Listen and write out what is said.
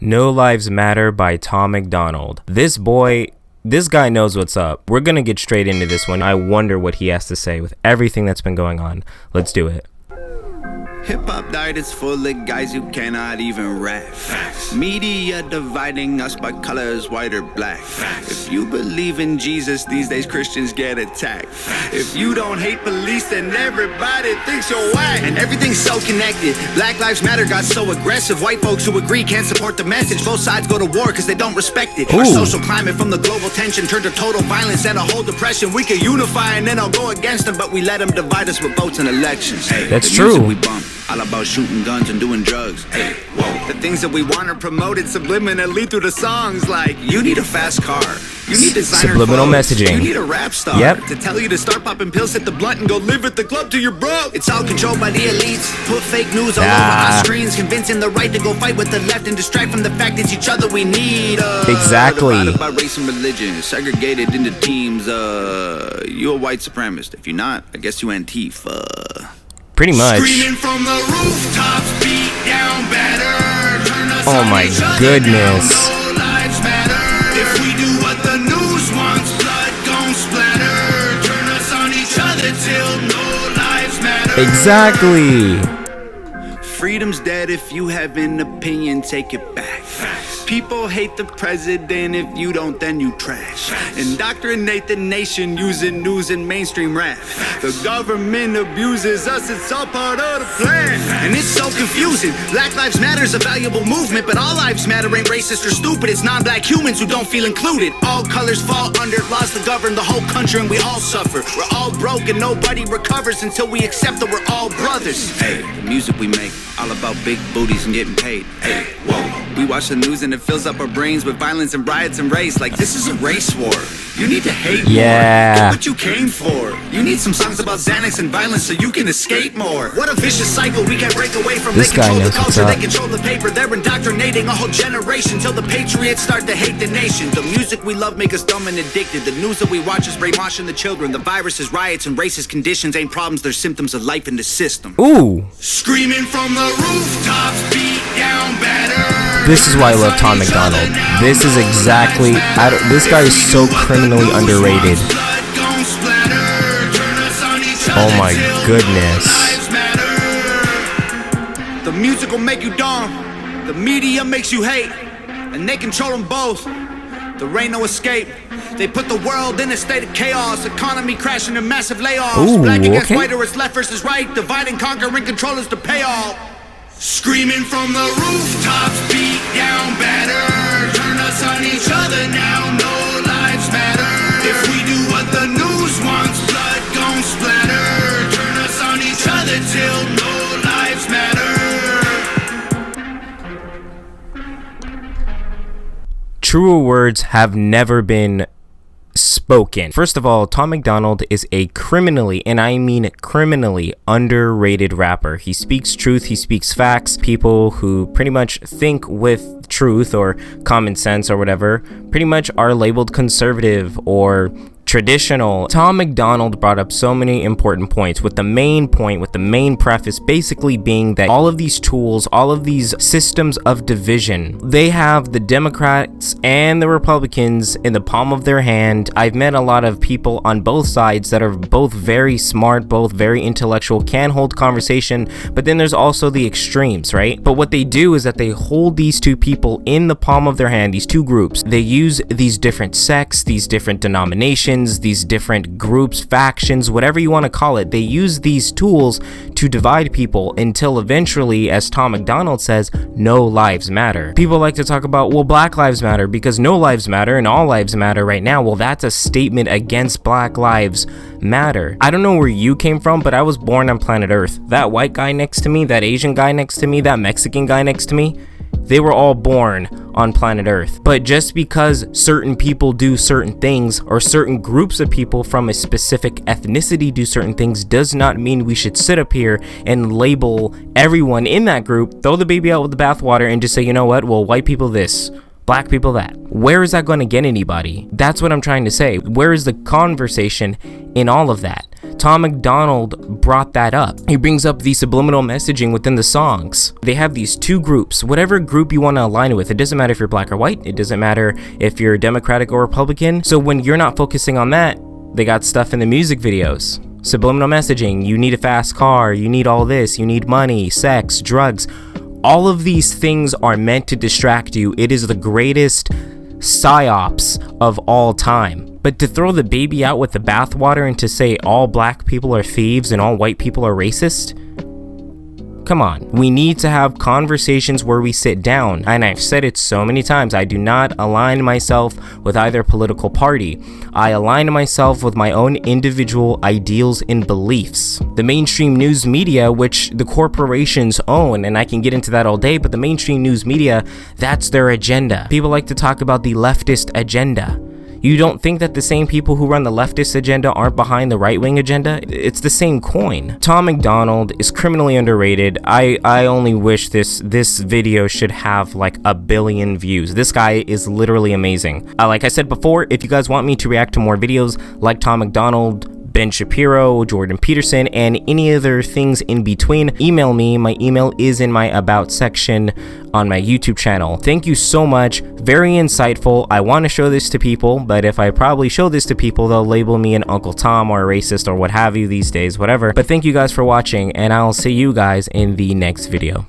No Lives Matter by Tom MacDonald. This guy knows what's up. We're gonna get straight into this one. I wonder what he has to say with everything that's been going on. Let's do it. Hip-hop diet is full of guys who cannot even rap. Facts. Media dividing us by colors, white or black. Facts. If you believe in Jesus, these days Christians get attacked. Facts. If you don't hate police, then everybody thinks you're whack. And everything's so connected. Black Lives Matter got so aggressive. White folks who agree can't support the message. Both sides go to war because they don't respect it. Ooh. Our social climate from the global tension turned to total violence and a whole depression. We could unify and then I'll go against them, but we let them divide us with votes and elections. Hey, that's true. We bump. All about shooting guns and doing drugs. Hey, whoa. The things that we want are promoted subliminally through the songs like, you need a fast car. You need designer subliminal clothes. messaging. You need a rap star. Yep. To tell you to start popping pills, hit the blunt and go live at the club till you're broke. It's all controlled by the elites. Put fake news all over our screens, convincing the right to go fight with the left and distract from the fact it's each other we need. Exactly. Divided by race and religion, segregated into teams. You a white supremacist. If you're not, I guess you Antifa. Pretty much. Screaming from the rooftops, beat down better. Turn us oh my goodness. No lives matter. If we do what the news wants, blood gon' splatter. Turn us on each other till no lives matter. Exactly. Freedom's dead. If you have an opinion, take it back. Facts. People hate the president. If you don't, then you trash. Facts. Indoctrinate the nation using news and mainstream rap. Facts. The government abuses us. It's all part of the plan. Facts. And it's so confusing. Black Lives Matter is a valuable movement, but all lives matter ain't racist or stupid. It's non-black humans who don't feel included. All colors fall under laws that govern the whole country, and we all suffer. We're all broke and nobody recovers until we accept that we're all brothers. Hey, the music we make, all about big booties and getting paid. Hey, whoa. We watch the news and it fills up our brains with violence and riots and race. Like this is a race war. You need to hate more. Get what you came for. You need some songs about Xanax and violence so you can escape more. What a vicious cycle we can't break away from. This they guy control the knows what's culture, up. they control the paper. They're indoctrinating a whole generation till the patriots start to hate the nation. The music we love make us dumb and addicted. The news that we watch is brainwashing the children. The viruses, riots, and racist conditions ain't problems. They're symptoms of life in the system. Ooh. Screaming from the rooftops, beat down better. This is why I love Tom MacDonald. This is exactly. This guy is so criminally underrated. Oh my goodness. The music will make you dumb. The media makes you hate. And they control them both. There ain't no escape. They put the world in a state of chaos. Economy crashing and massive layoffs. Ooh, black against okay. white or it's left versus right. Divide and conquer and control is the payoff. Screaming from the rooftops, beat down better. Turn us on each other now, no lives matter. If we do what the news wants, blood gon' splatter. Turn us on each other till no lives matter. Truer words have never been spoken. First of all, Tom MacDonald is a criminally, and I mean criminally, underrated rapper. He speaks truth, he speaks facts. People who pretty much think with truth or common sense or whatever pretty much are labeled conservative or traditional. Tom MacDonald brought up so many important points, with the main preface basically being that all of these tools, all of these systems of division, they have the Democrats and the Republicans in the palm of their hand. I've met a lot of people on both sides that are both very smart, both very intellectual, can hold conversation, but then there's also the extremes, right? But what they do is that they hold these two people in the palm of their hand, these two groups. They use these different sects, these different denominations, these different groups, factions, whatever you want to call it. They use these tools to divide people until eventually, as Tom MacDonald says, no lives matter. People like to talk about, well, Black Lives Matter because no lives matter and all lives matter right now. Well, that's a statement against Black Lives Matter. I don't know where you came from, but I was born on planet Earth. That white guy next to me, that Asian guy next to me, that Mexican guy next to me, they were all born on planet Earth. But just because certain people do certain things, or certain groups of people from a specific ethnicity do certain things, does not mean we should sit up here and label everyone in that group, throw the baby out with the bathwater, and just say, you know what, well, white people this, black people that. Where is that going to get anybody? That's what I'm trying to say. Where is the conversation in all of that? Tom MacDonald brought that up. He brings up the subliminal messaging within the songs. They have these two groups, whatever group you want to align with. It doesn't matter if you're black or white. It doesn't matter if you're Democratic or Republican. So when you're not focusing on that, they got stuff in the music videos. Subliminal messaging, you need a fast car, you need all this, you need money, sex, drugs. All of these things are meant to distract you. It is the greatest psyops of all time. But to throw the baby out with the bathwater and to say all black people are thieves and all white people are racist? Come on. We need to have conversations where we sit down. And I've said it so many times, I do not align myself with either political party. I align myself with my own individual ideals and beliefs. The mainstream news media, which the corporations own, and I can get into that all day, but the mainstream news media, that's their agenda. People like to talk about the leftist agenda. You don't think that the same people who run the leftist agenda aren't behind the right-wing agenda? It's the same coin. Tom MacDonald is criminally underrated. I only wish this video should have like 1 billion views. This guy is literally amazing. Like I said before, if you guys want me to react to more videos like Tom MacDonald, Ben Shapiro, Jordan Peterson, and any other things in between, email me. My email is in my About section on my YouTube channel. Thank you so much. Very insightful. I want to show this to people, but if I probably show this to people, they'll label me an Uncle Tom or a racist or what have you these days, whatever. But thank you guys for watching, and I'll see you guys in the next video.